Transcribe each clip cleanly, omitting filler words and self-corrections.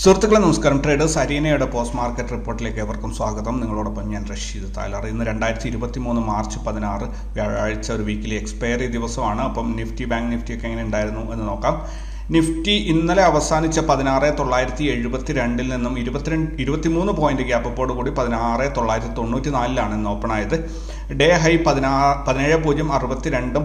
സുഹൃത്തുക്കളെ നമസ്കാരം. Traders അരീനയുടെ post market റിപ്പോർട്ടിലേക്ക് ഏവർക്കും സ്വാഗതം. നിങ്ങളോടൊപ്പം ഞാൻ റഷീദ് തായ്ലർ. ഇന്ന് 2023 മാർച്ച് 16 വ്യാഴാഴ്ച ഒരു വീക്കിലി എക്സ്പയറി ദിവസമാണ്. അപ്പം നിഫ്റ്റി, ബാങ്ക് നിഫ്റ്റി ഒക്കെ എങ്ങനെ ഉണ്ടായിരുന്നു എന്ന് നോക്കാം. നിഫ്റ്റി ഇന്നലെ അവസാനിച്ച 16,972 നിന്നും 23 പോയിന്റ് ഗ്യാപ്പോട് കൂടി 16,994 ഇന്ന് ഓപ്പൺ ആയത്. ഡേ ഹൈ 17,062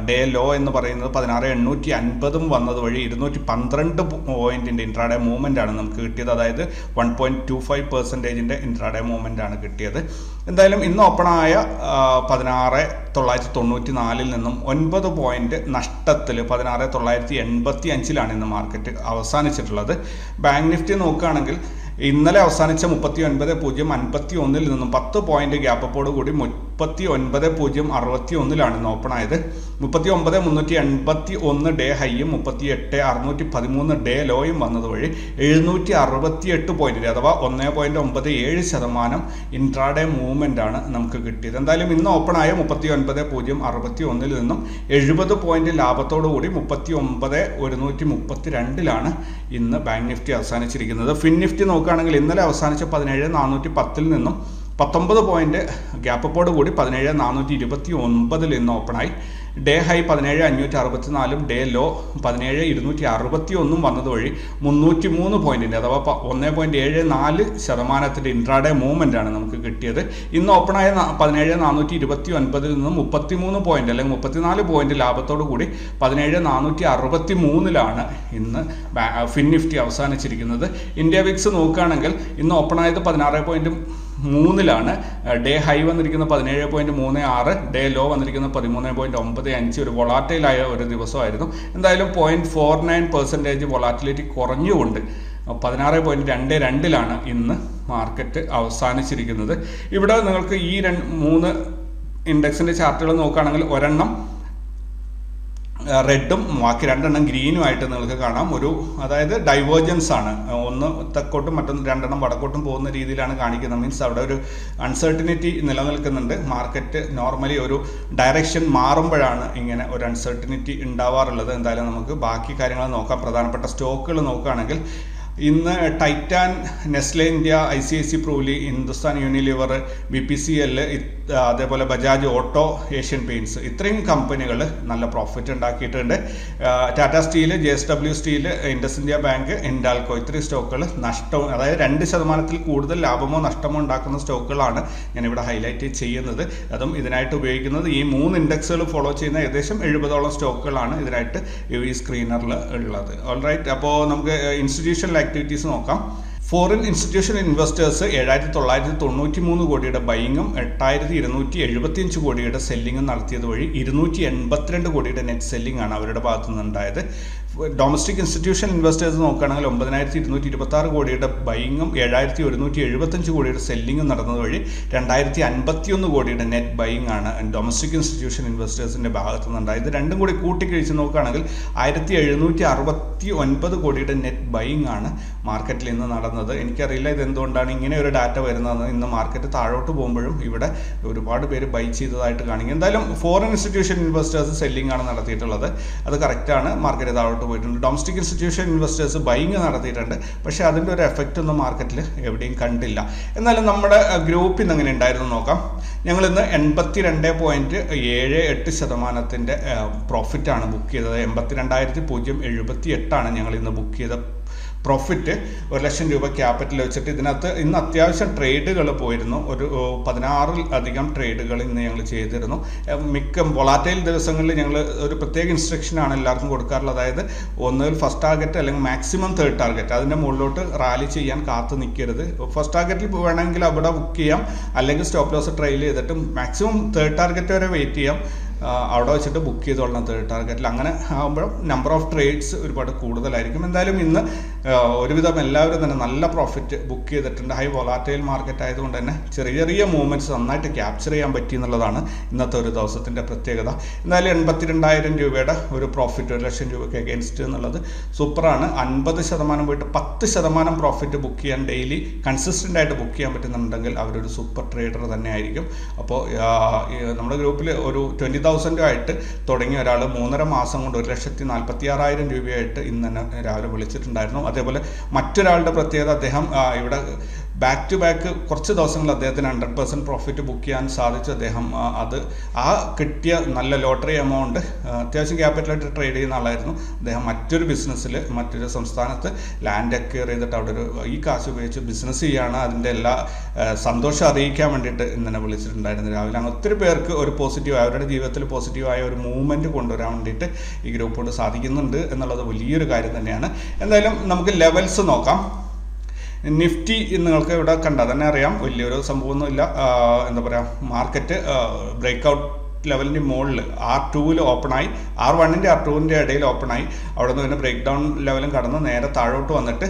ഡേ ലോ എന്ന് പറയുന്നത് 16,850 വന്നത് വഴി 212 പോയിന്റിന്റെ ഇൻട്രാഡേ മൂവ്മെന്റ് ആണ് നമുക്ക് കിട്ടിയത്. അതായത് 1.25% ഇൻട്രാഡേ മൂവ്മെന്റ് ആണ് കിട്ടിയത്. എന്തായാലും ഇന്ന് ഓപ്പൺ ആയ 16,994 നിന്നും 9 പോയിന്റ് നഷ്ടത്തിൽ 16,985 ഇന്ന് മാർക്കറ്റ് അവസാനിച്ചിട്ടുള്ളത്. ബാങ്ക് നിഫ്റ്റി നോക്കുകയാണെങ്കിൽ ഇന്നലെ അവസാനിച്ച 39,051 നിന്നും 10 പോയിന്റ് ഗ്യാപ്പോട് കൂടി 39,061 ഇന്ന് ഓപ്പൺ ആയത്. 39,381 ഡേ ഹൈയും 38,613 ഡേ ലോയും വന്നത് വഴി 768 പോയിന്റ് അഥവാ 1.97% ഇൻട്രാഡേ മൂവ്മെന്റ് ആണ് നമുക്ക് കിട്ടിയത്. എന്തായാലും ഇന്ന് ഓപ്പൺ ആയ 39,061 നിന്നും 70 പോയിന്റ് ലാഭത്തോടു കൂടി 39,132 ഇന്ന് ബാങ്ക് നിഫ്റ്റി അവസാനിച്ചിരിക്കുന്നത്. ഫിൻ നിഫ്റ്റി നോക്കുകയാണെങ്കിൽ ഇന്നലെ അവസാനിച്ച 17,410 നിന്നും 19 പോയിന്റ് ഗ്യാപ്പോട് കൂടി 17,429 ഇന്ന് ഓപ്പണായി. ഡേ ഹൈ 17,564 ഡേ ലോ 17,261 വന്നത് വഴി 303 പോയിന്റിന്റെ അഥവാ 1.74% ഇൻട്രാഡേ മൂവ്മെന്റ് ആണ് നമുക്ക് കിട്ടിയത്. ഇന്ന് ഓപ്പണായ 17,429 നിന്നും 33 പോയിന്റ് അല്ലെങ്കിൽ 34 പോയിന്റ് ലാഭത്തോടു കൂടി 17,463 ഇന്ന് ഫിൻ നിഫ്റ്റി അവസാനിച്ചിരിക്കുന്നത്. ഇന്ത്യ വിക്സ് നോക്കുകയാണെങ്കിൽ ഇന്ന് ഓപ്പണായത് 16.3 ഡേ ഹൈ വന്നിരിക്കുന്നത് 17.36, ഡേ ലോ വന്നിരിക്കുന്നത് 13.95. ഒരു വൊളാറ്റൈലായ ഒരു ദിവസമായിരുന്നു. എന്തായാലും 0.49% വൊളാറ്റിലിറ്റി കുറഞ്ഞുകൊണ്ട് 16.22 ഇന്ന് മാർക്കറ്റ് അവസാനിച്ചിരിക്കുന്നത്. ഇവിടെ നിങ്ങൾക്ക് ഈ 3 ഇൻഡെക്സിന്റെ ചാർട്ടുകൾ നോക്കുകയാണെങ്കിൽ ഒരെണ്ണം റെഡും ബാക്കി 2 ഗ്രീനും ആയിട്ട് നിങ്ങൾക്ക് കാണാം. അതായത് ഡൈവേർജൻസ് ആണ്. ഒന്ന് തെക്കോട്ടും മറ്റൊന്ന് 2 വടക്കോട്ടും പോകുന്ന രീതിയിലാണ് കാണിക്കുന്നത്. മീൻസ് അവിടെ ഒരു അൺസർട്ടനിറ്റി നിലനിൽക്കുന്നുണ്ട്. മാർക്കറ്റ് നോർമലി ഒരു ഡയറക്ഷൻ മാറുമ്പോഴാണ് ഇങ്ങനെ ഒരു അൺസർട്ടനിറ്റി ഉണ്ടാവാറുള്ളത്. എന്തായാലും നമുക്ക് ബാക്കി കാര്യങ്ങൾ നോക്കാം. പ്രധാനപ്പെട്ട സ്റ്റോക്കുകൾ നോക്കുകയാണെങ്കിൽ ഇന്ന് ടൈറ്റാൻ, നെസ്ലെ ഇന്ത്യ, ICICI പ്രൂലി, ഹിന്ദുസ്ഥാൻ യൂണിലിവർ, BPCL, അതേപോലെ ബജാജ് ഓട്ടോ, ഏഷ്യൻ പെയിൻറ്റ്സ് ഇത്രയും കമ്പനികൾ നല്ല പ്രോഫിറ്റ് ഉണ്ടാക്കിയിട്ടുണ്ട്. Tata steel, JSW steel, IndusInd bank, Hindalco ഇത്രയും സ്റ്റോക്കുകൾ നഷ്ടവും അതായത് 2% കൂടുതൽ ലാഭമോ നഷ്ടമോ ഉണ്ടാക്കുന്ന സ്റ്റോക്കുകളാണ് ഞാനിവിടെ ഹൈലൈറ്റ് ചെയ്യുന്നത്. അതും ഇതിനായിട്ട് ഉപയോഗിക്കുന്നത് ഈ 3 ഇൻഡെക്സുകൾ ഫോളോ ചെയ്യുന്ന ഏകദേശം 70ഓളം സ്റ്റോക്കുകളാണ് ഇതിനായിട്ട് ഈ സ്ക്രീനറിൽ ഉള്ളത്. ഓൾറൈറ്റ്, അപ്പോൾ നമുക്ക് ഇൻസ്റ്റിറ്റ്യൂഷണൽ ആക്ടിവിറ്റീസ് നോക്കാം. ഫോറിൻ ഇൻസ്റ്റിറ്റ്യൂഷണൽ ഇൻവെസ്റ്റേഴ്സ് 7,993 കോടിയുടെ ബൈങ്ങും 8,275 കോടിയുടെ സെല്ലിങ്ങും നടത്തിയത് വഴി 282 കോടിയുടെ നെറ്റ് സെല്ലിംഗ് ആണ് അവരുടെ ഭാഗത്തു നിന്നുണ്ടായത്. ഡൊമസ്റ്റിക് ഇൻസ്റ്റിറ്റ്യൂഷണൽ ഇൻവെസ്റ്റേഴ്സ് നോക്കുകയാണെങ്കിൽ 9,226 കോടിയുടെ ബൈങ്ങും 7,175 കോടിയുടെ സെല്ലിങ്ങും നടന്നത് വഴി 2,051 കോടിയുടെ നെറ്റ് ബൈങ് ആണ് ഡൊമസ്റ്റിക് ഇൻസ്റ്റിറ്റ്യൂഷണൽ ഇൻവെസ്റ്റേഴ്സിന്റെ ഭാഗത്തു നിന്നുണ്ടായത്. രണ്ടും കൂടി കൂട്ടിക്കഴിച്ച് നോക്കുകയാണെങ്കിൽ 1,769 കോടിയുടെ നെറ്റ് ബൈങ് ആണ് മാർക്കറ്റിൽ ഇന്ന് നടന്നത്. എനിക്കറിയില്ല ഇതെന്തുകൊണ്ടാണ് ഇങ്ങനെ ഒരു ഡാറ്റ വരുന്നതെന്ന്. ഇന്ന് മാർക്കറ്റ് താഴോട്ട് പോകുമ്പോഴും ഇവിടെ ഒരുപാട് പേര് ബൈ ചെയ്തതായിട്ട് കാണിക്കും. എന്തായാലും ഫോറിൻ ഇൻസ്റ്റിറ്റ്യൂഷൻ ഇൻവെസ്റ്റേഴ്സ് സെല്ലിംഗ് ആണ് നടത്തിയിട്ടുള്ളത്. അത് കറക്റ്റാണ്. മാർക്കറ്റ് താഴോട്ട് പോയിട്ടുണ്ട്. ഡൊമസ്റ്റിക് ഇൻസ്റ്റിറ്റ്യൂഷൻ ഇൻവെസ്റ്റേഴ്സ് ബൈങ് നടത്തിയിട്ടുണ്ട്. പക്ഷേ അതിൻ്റെ ഒരു എഫക്റ്റ് ഒന്നും മാർക്കറ്റിൽ എവിടെയും കണ്ടില്ല. എന്നാലും നമ്മുടെ ഗ്രൂപ്പിൽ നിന്ന് എങ്ങനെ ഉണ്ടായിരുന്നു നോക്കാം. ഞങ്ങൾ ഇന്ന് 82.78% പ്രോഫിറ്റാണ് ബുക്ക് ചെയ്തത്. 82,078 ഞങ്ങൾ ഇന്ന് ബുക്ക് ചെയ്ത പ്രോഫിറ്റ്. 1,00,000 രൂപ ക്യാപിറ്റൽ വെച്ചിട്ട് ഇതിനകത്ത് ഇന്ന് അത്യാവശ്യം ട്രേഡുകൾ പോയിരുന്നു. ഒരു 16 ട്രേഡുകൾ ഇന്ന് ഞങ്ങൾ ചെയ്തിരുന്നു. മിക്ക വൊളാറ്റൈൽ ദിവസങ്ങളിൽ ഞങ്ങൾ ഒരു പ്രത്യേക ഇൻസ്ട്രക്ഷനാണ് എല്ലാവർക്കും കൊടുക്കാറുള്ളത്. അതായത് ഒന്നുകിൽ ഫസ്റ്റ് ടാർഗറ്റ് അല്ലെങ്കിൽ മാക്സിമം തേർഡ് ടാർഗറ്റ്, അതിൻ്റെ മുകളിലോട്ട് റാലി ചെയ്യാൻ കാത്തു നിൽക്കരുത്. ഫസ്റ്റ് ടാർഗറ്റിൽ വേണമെങ്കിൽ അവിടെ ബുക്ക് ചെയ്യാം, അല്ലെങ്കിൽ സ്റ്റോപ്പ് ലോസ് ട്രെയിൽ ചെയ്തിട്ട് മാക്സിമം തേർഡ് ടാർഗറ്റ് വരെ വെയിറ്റ് ചെയ്യാം. അവിടെ വെച്ചിട്ട് ബുക്ക് ചെയ്തോളണം തേർഡ് ടാർഗറ്റിൽ. അങ്ങനെ ആകുമ്പോൾ നമ്പർ ഓഫ് ട്രേഡ്സ് ഒരുപാട് കൂടുതലായിരിക്കും. എന്തായാലും ഇന്ന് ഒരുവിധം എല്ലാവരും തന്നെ നല്ല പ്രോഫിറ്റ് ബുക്ക് ചെയ്തിട്ടുണ്ട്. ഹൈ വൊളാറ്റൈൽ മാർക്കറ്റ് ആയതുകൊണ്ട് തന്നെ ചെറിയ ചെറിയ മൂവ്മെൻറ്റ്സ് നന്നായിട്ട് ക്യാപ്ചർ ചെയ്യാൻ പറ്റി എന്നുള്ളതാണ് ഇന്നത്തെ ഒരു ദിവസത്തിൻ്റെ പ്രത്യേകത. എന്തായാലും 82,000 രൂപയുടെ ഒരു പ്രോഫിറ്റ് 1,00,000 രൂപയ്ക്ക് അഗേൻസ്റ്റ് എന്നുള്ളത് സൂപ്പറാണ്. 50% പോയിട്ട് 10% പ്രോഫിറ്റ് ബുക്ക് ചെയ്യാൻ ഡെയിലി കൺസിസ്റ്റൻ്റ് ആയിട്ട് ബുക്ക് ചെയ്യാൻ പറ്റുന്നുണ്ടെങ്കിൽ അവരൊരു സൂപ്പർ ട്രേഡർ തന്നെ ആയിരിക്കും. അപ്പോൾ നമ്മുടെ ഗ്രൂപ്പിൽ ഒരു 20,000 ആയിട്ട് തുടങ്ങിയ ഒരാൾ 3.5 മാസം കൊണ്ട് 1,46,000 രൂപയായിട്ട് ഇന്ന് തന്നെ രാവിലെ വിളിച്ചിട്ടുണ്ടായിരുന്നു. അതേപോലെ മറ്റൊരാളുടെ പ്രത്യേകത അദ്ദേഹം ഇവിടെ ബാക്ക് ടു ബാക്ക് കുറച്ച് ദിവസങ്ങൾ അദ്ദേഹത്തിന് 100% പ്രോഫിറ്റ് ബുക്ക് ചെയ്യാൻ സാധിച്ചു. അദ്ദേഹം അത് കിട്ടിയ നല്ല ലോട്ടറി എമൗണ്ട് അത്യാവശ്യം ക്യാപിറ്റലായിട്ട് ട്രേഡ് ചെയ്യുന്ന ആളായിരുന്നു. അദ്ദേഹം മറ്റൊരു ബിസിനസ്സിൽ മറ്റൊരു സംസ്ഥാനത്ത് ലാൻഡ് അക്വയർ ചെയ്തിട്ട് അവിടെ ഈ കാശ് ഉപയോഗിച്ച് ബിസിനസ് ചെയ്യുകയാണ്. അതിൻ്റെ എല്ലാ സന്തോഷം അറിയിക്കാൻ വേണ്ടിയിട്ട് ഇന്നലെ വിളിച്ചിട്ടുണ്ടായിരുന്നു രാവിലെ. അങ്ങനെ ഒത്തിരി പേർക്ക് ഒരു പോസിറ്റീവ് അവരുടെ ജീവിതത്തിൽ പോസിറ്റീവായ ഒരു മൂവ്മെൻറ്റ് കൊണ്ടുവരാൻ വേണ്ടിയിട്ട് ഈ ഗ്രൂപ്പ് കൊണ്ട് സാധിക്കുന്നുണ്ട് എന്നുള്ളത് വലിയൊരു കാര്യം തന്നെയാണ്. എന്തായാലും നമുക്ക് ലെവൽസ് നോക്കാം. നിഫ്റ്റി നിങ്ങൾക്ക് ഇവിടെ കണ്ടാൽ തന്നെ അറിയാം, വലിയൊരു സംഭവമൊന്നുമില്ല. എന്താ പറയുക, മാർക്കറ്റ് ബ്രേക്ക്ഔട്ട് ലെവലിൻ്റെ മുകളിൽ R2 ഓപ്പണായി, R1ൻ്റെ R2ൻ്റെ ഇടയിൽ ഓപ്പണായി. അവിടെ നിന്ന് പിന്നെ ബ്രേക്ക് ഡൗൺ ലെവലും കടന്ന് നേരെ താഴോട്ട് വന്നിട്ട്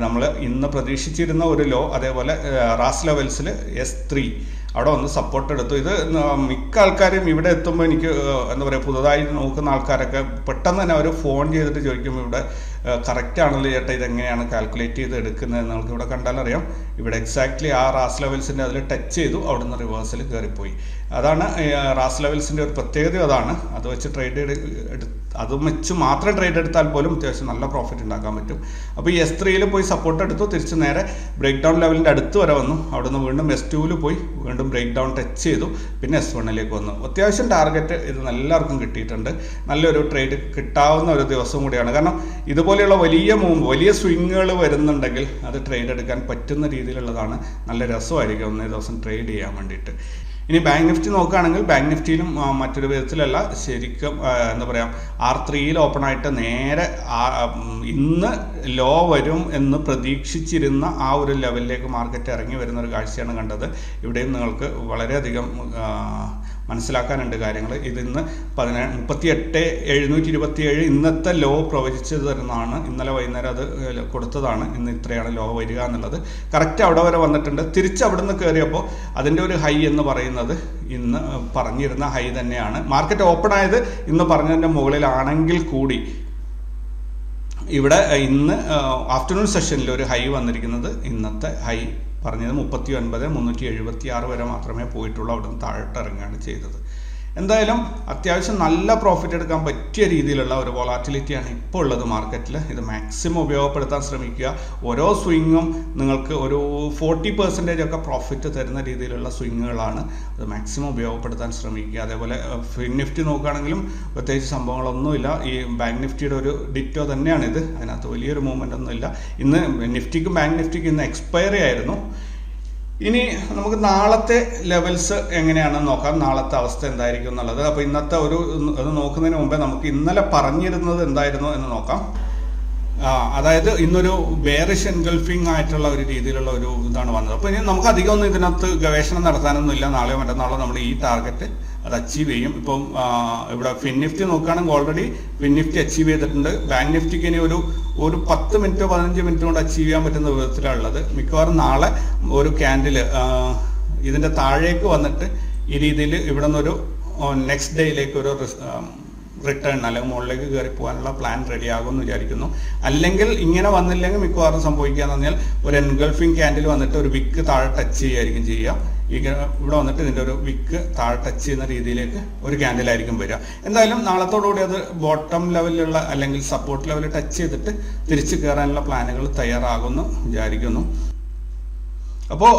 നമ്മൾ ഇന്ന് പ്രതീക്ഷിച്ചിരുന്ന ഒരു ലോ, അതേപോലെ റാസ് ലെവൽസിൽ S3 അവിടെ വന്ന് സപ്പോർട്ട് എടുത്തു. ഇത് മിക്ക ആൾക്കാരും ഇവിടെ എത്തുമ്പോൾ എനിക്ക് എന്താ പറയുക, പുതുതായി നോക്കുന്ന ആൾക്കാരൊക്കെ പെട്ടെന്ന് തന്നെ അവർ ഫോൺ ചെയ്തിട്ട് ചോദിക്കും, ഇവിടെ കറക്റ്റ് ആണല്ലോ ചേട്ടാ, ഇതെങ്ങനെയാണ് കാൽക്കുലേറ്റ് ചെയ്ത് എടുക്കുന്നത്? നിങ്ങൾക്ക് ഇവിടെ കണ്ടാലറിയാം, ഇവിടെ എക്സാക്ട്ലി ആ റാസ് ലെവൽസിൻ്റെ അതിൽ ടച്ച് ചെയ്തു, അവിടെ നിന്ന് റിവേഴ്സിൽ കയറിപ്പോയി. അതാണ് റാസ് ലെവൽസിൻ്റെ ഒരു പ്രത്യേകത. അതാണ് അത് വെച്ച് ട്രേഡ് അത് വെച്ച് മാത്രം ട്രേഡ് എടുത്താൽ പോലും അത്യാവശ്യം നല്ല പ്രോഫിറ്റ് ഉണ്ടാക്കാൻ പറ്റും. അപ്പോൾ ഈ S3 പോയി സപ്പോർട്ട് എടുത്തു, തിരിച്ച് നേരെ ബ്രേക്ക് ഡൗൺ ലെവലിൻ്റെ അടുത്ത് വരെ വന്നു. അവിടെ നിന്ന് വീണ്ടും S2 പോയി വീണ്ടും ബ്രേക്ക് ഡൗൺ ടച്ച് ചെയ്തു, പിന്നെ S1ലേക്ക് വന്നു. അത്യാവശ്യം ടാർഗറ്റ് ഇത് എല്ലാവർക്കും കിട്ടിയിട്ടുണ്ട്. നല്ലൊരു ട്രേഡ് കിട്ടാവുന്ന ഒരു ദിവസം കൂടിയാണ്. കാരണം ഇതുപോലെയുള്ള വലിയ സ്വിങ്ങുകൾ വരുന്നുണ്ടെങ്കിൽ അത് ട്രേഡ് എടുക്കാൻ പറ്റുന്ന രീതിയിലുള്ളതാണ്. നല്ല രസമായിരിക്കും ഒന്നേ ദിവസം ട്രേഡ് ചെയ്യാൻ വേണ്ടിയിട്ട്. ഇനി ബാങ്ക് നിഫ്റ്റി നോക്കുകയാണെങ്കിൽ ബാങ്ക് നിഫ്റ്റിയിലും മറ്റൊരു വിധത്തിലല്ല, ശരിക്കും എന്താ പറയുക, R3 ഓപ്പൺ ആയിട്ട് നേരെ ഇന്ന് ലോ വരും എന്ന് പ്രതീക്ഷിച്ചിരുന്ന ആ ഒരു ലെവലിലേക്ക് മാർക്കറ്റ് ഇറങ്ങി വരുന്ന ഒരു കാഴ്ചയാണ് കണ്ടത്. ഇവിടെയും നിങ്ങൾക്ക് വളരെയധികം മനസ്സിലാക്കാനുണ്ട് കാര്യങ്ങൾ. ഇതിന്ന് 38,727 ഇന്നത്തെ ലോ പ്രവചിച്ചത് തരുന്നതാണ്. ഇന്നലെ വൈകുന്നേരം അത് കൊടുത്തതാണ്, ഇന്ന് ഇത്രയാണ് ലോ വരിക എന്നുള്ളത്. കറക്റ്റ് അവിടെ വരെ വന്നിട്ടുണ്ട്. തിരിച്ച് അവിടെ നിന്ന് കയറിയപ്പോൾ അതിൻ്റെ ഒരു ഹൈ എന്ന് പറയുന്നത് ഇന്ന് പറഞ്ഞിരുന്ന ഹൈ തന്നെയാണ്. മാർക്കറ്റ് ഓപ്പൺ ആയത് ഇന്ന് പറഞ്ഞതിൻ്റെ മുകളിലാണെങ്കിൽ കൂടി ഇവിടെ ഇന്ന് ആഫ്റ്റർനൂൺ സെഷനിൽ ഒരു ഹൈ വന്നിരിക്കുന്നത്, ഇന്നത്തെ ഹൈ പറഞ്ഞത് 39,376 വരെ മാത്രമേ പോയിട്ടുള്ളൂ. അവിടെ നിന്ന് താഴോട്ട് ഇറങ്ങുകയാണ് ചെയ്തത്. എന്തായാലും അത്യാവശ്യം നല്ല പ്രോഫിറ്റ് എടുക്കാൻ പറ്റിയ രീതിയിലുള്ള ഒരു വോളാറ്റിലിറ്റിയാണ് ഇപ്പോൾ ഉള്ളത് മാർക്കറ്റിൽ. ഇത് മാക്സിമം ഉപയോഗപ്പെടുത്താൻ ശ്രമിക്കുക. ഓരോ സ്വിങ്ങും നിങ്ങൾക്ക് ഒരു 40% ഒക്കെ പ്രോഫിറ്റ് തരുന്ന രീതിയിലുള്ള സ്വിങ്ങുകളാണ്. അത് മാക്സിമം ഉപയോഗപ്പെടുത്താൻ ശ്രമിക്കുക. അതേപോലെ നിഫ്റ്റി നോക്കുകയാണെങ്കിലും പ്രത്യേകിച്ച് സംഭവങ്ങളൊന്നുമില്ല. ഈ ബാങ്ക് നിഫ്റ്റിയുടെ ഒരു ഡിറ്റോ തന്നെയാണിത്. അതിനകത്ത് വലിയൊരു മൂവ്മെൻ്റ് ഒന്നുമില്ല. ഇന്ന് നിഫ്റ്റിക്കും ബാങ്ക് നിഫ്റ്റിക്കും ഇന്ന് എക്സ്പയറി ആയിരുന്നു. ഇനി നമുക്ക് നാളത്തെ ലെവൽസ് എങ്ങനെയാണെന്ന് നോക്കാം, നാളത്തെ അവസ്ഥ എന്തായിരിക്കും എന്നുള്ളത്. അപ്പോൾ ഇന്നത്തെ അത് നോക്കുന്നതിന് മുമ്പേ നമുക്ക് ഇന്നലെ പറഞ്ഞിരുന്നത് എന്തായിരുന്നു എന്ന് നോക്കാം. അതായത് ഇന്നൊരു ബെയറിഷ് എൻഗൾഫിംഗ് ആയിട്ടുള്ള ഒരു രീതിയിലുള്ള ഒരു ഇതാണ് വന്നത്. അപ്പോൾ ഇനി നമുക്ക് അധികം ഒന്നും ഇതിനകത്ത് ഗവേഷണം നടത്താനൊന്നുമില്ല. നാളെയോ മറ്റന്നാളോ നമ്മൾ ഈ ടാർഗറ്റ് അത് അച്ചീവ് ചെയ്യും. ഇപ്പം ഇവിടെ ഫിൻ നിഫ്റ്റി നോക്കുകയാണെങ്കിൽ ഓൾറെഡി ഫിൻ നിഫ്റ്റി അച്ചീവ് ചെയ്തിട്ടുണ്ട്. ബാങ്ക് നിഫ്റ്റിക്ക് ഇനി ഒരു 10 മിനിറ്റോ 15 മിനിറ്റോ കൊണ്ട് അച്ചീവ് ചെയ്യാൻ പറ്റുന്ന വിധത്തിലുള്ളത്. മിക്കവാറും നാളെ ഒരു ക്യാൻഡിൽ ഇതിൻ്റെ താഴേക്ക് വന്നിട്ട് ഈ രീതിയിൽ ഇവിടെ നിന്നൊരു നെക്സ്റ്റ് ഡേയിലേക്ക് ഒരു റിട്ടേൺ അല്ലെങ്കിൽ മുകളിലേക്ക് കയറി പോകാനുള്ള പ്ലാൻ റെഡിയാകുമെന്ന് വിചാരിക്കുന്നു. അല്ലെങ്കിൽ ഇങ്ങനെ വന്നില്ലെങ്കിൽ മിക്കവാറും സംഭവിക്കുകയെന്ന് പറഞ്ഞാൽ ഒരു എൻഗൾഫിംഗ് ക്യാൻഡിൽ വന്നിട്ട് ഒരു വിക്ക് താഴെ ടച്ച് ചെയ്യുകയായിരിക്കും ചെയ്യുക. ഇവിടെ വന്നിട്ട് ഇതിൻ്റെ ഒരു വിക്ക് താഴെ ടച്ച് ചെയ്യുന്ന രീതിയിലേക്ക് ഒരു ക്യാൻഡിലായിരിക്കും വരിക. എന്തായാലും നാളത്തോടുകൂടി അത് ബോട്ടം ലെവലിലുള്ള അല്ലെങ്കിൽ സപ്പോർട്ട് ലെവലിൽ ടച്ച് ചെയ്തിട്ട് തിരിച്ച് കയറാനുള്ള പ്ലാനുകൾ തയ്യാറാകുമെന്ന് വിചാരിക്കുന്നു. അപ്പോൾ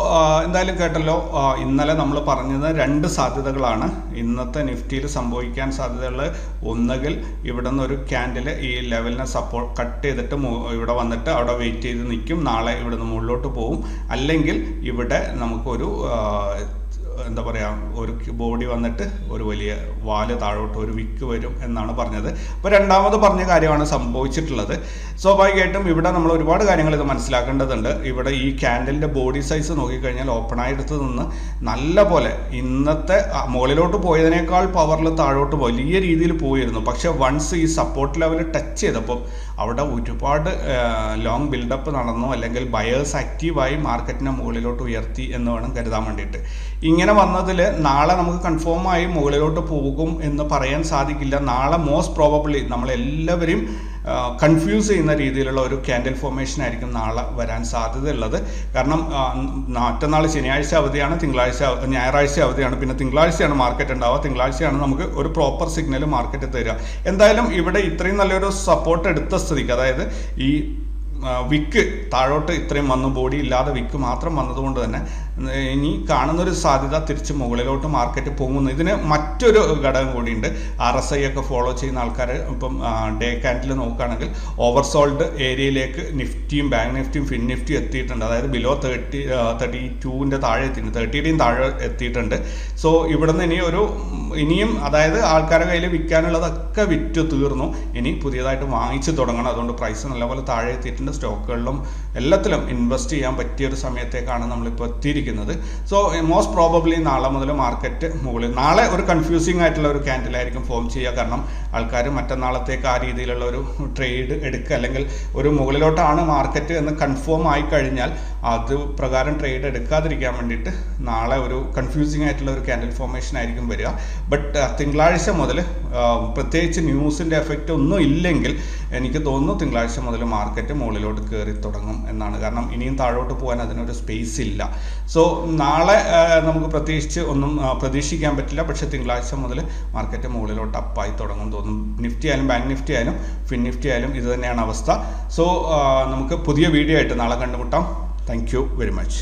എന്തായാലും കേട്ടല്ലോ, ഇന്നലെ നമ്മൾ പറഞ്ഞത് 2 സാധ്യതകളാണ് ഇന്നത്തെ നിഫ്റ്റിയിൽ സംഭവിക്കാൻ സാധ്യതയുള്ളത്. ഒന്നുകിൽ ഇവിടെ നിന്ന് ഒരു ക്യാൻഡിൽ ഈ ലെവലിനെ കട്ട് ചെയ്തിട്ട് ഇവിടെ വന്നിട്ട് അവിടെ വെയിറ്റ് ചെയ്ത് നിൽക്കും, നാളെ ഇവിടെ നിന്ന് മുകളിലോട്ട് പോകും. അല്ലെങ്കിൽ ഇവിടെ നമുക്കൊരു എന്താ പറയുക, ഒരു ബോഡി വന്നിട്ട് ഒരു വലിയ വാല് താഴോട്ട് ഒരു വിക്ക് വരും എന്നാണ് പറഞ്ഞത്. അപ്പോൾ രണ്ടാമത് പറഞ്ഞ കാര്യമാണ് സംഭവിച്ചിട്ടുള്ളത്. സ്വാഭാവികമായിട്ടും ഇവിടെ നമ്മൾ ഒരുപാട് കാര്യങ്ങൾ ഇത് മനസ്സിലാക്കേണ്ടതുണ്ട്. ഇവിടെ ഈ ക്യാൻഡലിൻ്റെ ബോഡി സൈസ് നോക്കിക്കഴിഞ്ഞാൽ ഓപ്പണായെടുത്ത് നിന്ന് നല്ല പോലെ ഇന്നത്തെ മുകളിലോട്ട് പോയതിനേക്കാൾ പവറിൽ താഴോട്ട് വലിയ രീതിയിൽ പോയിരുന്നു. പക്ഷെ വൺസ് ഈ സപ്പോർട്ട് ലെവൽ ടച്ച് ചെയ്തപ്പോൾ അവിടെ ഒരുപാട് ലോങ് ബിൽഡപ്പ് നടന്നു, അല്ലെങ്കിൽ ബയേഴ്സ് ആക്റ്റീവായി മാർക്കറ്റിനെ മുകളിലോട്ട് ഉയർത്തി എന്ന് വേണം കരുതാൻ വേണ്ടിയിട്ട്. ഇങ്ങനെ വന്നതിൽ നാളെ നമുക്ക് കൺഫേം ആയി മുകളിലോട്ട് പോകും എന്ന് പറയാൻ സാധിക്കില്ല. നാളെ മോസ്റ്റ് പ്രോബബ്ലി നമ്മളെല്ലാവരെയും കൺഫ്യൂസ് ചെയ്യുന്ന രീതിയിലുള്ള ഒരു ക്യാൻഡിൽ ഫോർമേഷൻ ആയിരിക്കും നാളെ വരാൻ സാധ്യതയുള്ളത്. കാരണം മറ്റന്നാൾ ശനിയാഴ്ച അവധിയാണ്, ഞായറാഴ്ച അവധിയാണ്, പിന്നെ തിങ്കളാഴ്ചയാണ് മാർക്കറ്റ് ഉണ്ടാവുക. തിങ്കളാഴ്ചയാണ് നമുക്ക് ഒരു പ്രോപ്പർ സിഗ്നൽ മാർക്കറ്റ് തരിക. എന്തായാലും ഇവിടെ ഇത്രയും നല്ലൊരു സപ്പോർട്ട് എടുത്ത സ്ഥിതിക്ക്, അതായത് ഈ വിക്ക് താഴോട്ട് ഇത്രയും വന്നു, ബോഡി ഇല്ലാതെ വിക്ക് മാത്രം വന്നതുകൊണ്ട് തന്നെ ഇനി കാണുന്നൊരു സാധ്യത തിരിച്ച് മുകളിലോട്ട് മാർക്കറ്റ് പോകുന്നു. ഇതിന് മറ്റൊരു ഘടകം കൂടിയുണ്ട്. RSI ഒക്കെ ഫോളോ ചെയ്യുന്ന ആൾക്കാർ ഇപ്പം ഡേ ക്യാൻഡിൽ നോക്കുകയാണെങ്കിൽ ഓവർസോൾഡ് ഏരിയയിലേക്ക് നിഫ്റ്റിയും ബാങ്ക് നിഫ്റ്റിയും ഫിൻ നിഫ്റ്റിയും എത്തിയിട്ടുണ്ട്. അതായത് ബിലോ 32ന്റെ താഴെ എത്തിയിട്ടുണ്ട്, 30യുടെയും താഴെ എത്തിയിട്ടുണ്ട്. സോ ഇവിടെ നിന്ന് ഇനിയും അതായത് ആൾക്കാരുടെ കയ്യിൽ വിൽക്കാനുള്ളതൊക്കെ വിറ്റ് തീർന്നു. ഇനി പുതിയതായിട്ട് വാങ്ങിച്ചു തുടങ്ങണം. അതുകൊണ്ട് പ്രൈസ് നല്ലപോലെ താഴെ എത്തിയിട്ടുണ്ട്. സ്റ്റോക്കുകളിലും എല്ലാത്തിലും ഇൻവെസ്റ്റ് ചെയ്യാൻ പറ്റിയ ഒരു സമയത്തേക്കാണ് നമ്മളിപ്പോൾ എത്തിയിരിക്കുന്നത്. സോ മോസ്റ്റ് പ്രോബബ്ലി നാളെ മുതൽ മാർക്കറ്റ് മുകളിൽ, നാളെ ഒരു കൺഫ്യൂസിങ് ആയിട്ടുള്ള ഒരു ക്യാൻഡിലായിരിക്കും ഫോം ചെയ്യുക. കാരണം ആൾക്കാർ മറ്റന്നാളത്തേക്ക് ആ രീതിയിലുള്ള ഒരു ട്രേഡ് എടുക്കുക, അല്ലെങ്കിൽ ഒരു മുകളിലോട്ടാണ് മാർക്കറ്റ് എന്ന് കൺഫേം ആയി കഴിഞ്ഞാൽ അത് പ്രകാരം ട്രേഡ് എടുക്കാതിരിക്കാൻ വേണ്ടിയിട്ട് നാളെ ഒരു കൺഫ്യൂസിങ് ആയിട്ടുള്ള ഒരു ക്യാൻഡിൽ ഫോർമേഷൻ ആയിരിക്കും വരിക. ബട്ട് തിങ്കളാഴ്ച മുതൽ പ്രത്യേകിച്ച് ന്യൂസിൻ്റെ എഫക്റ്റ് ഒന്നും ഇല്ലെങ്കിൽ എനിക്ക് തോന്നുന്നു തിങ്കളാഴ്ച മുതൽ മാർക്കറ്റ് മുകളിലോട്ട് കയറി തുടങ്ങും എന്നാണ്. കാരണം ഇനിയും താഴോട്ട് പോകാൻ അതിനൊരു സ്പേസ് ഇല്ല. സോ നാളെ നമുക്ക് പ്രത്യേകിച്ച് ഒന്നും പ്രതീക്ഷിക്കാൻ പറ്റില്ല. പക്ഷേ തിങ്കളാഴ്ച മുതൽ മാർക്കറ്റ് മുകളിലോട്ട് അപ്പായി തുടങ്ങും തോന്നുന്നു. നിഫ്റ്റി ആയാലും ബാങ്ക് നിഫ്റ്റി ആയാലും ഫിൻ നിഫ്റ്റി ആയാലും ഇത് തന്നെയാണ് അവസ്ഥ. സോ നമുക്ക് പുതിയ വീഡിയോ ആയിട്ട് നാളെ കണ്ടുമുട്ടാം. Thank you very much.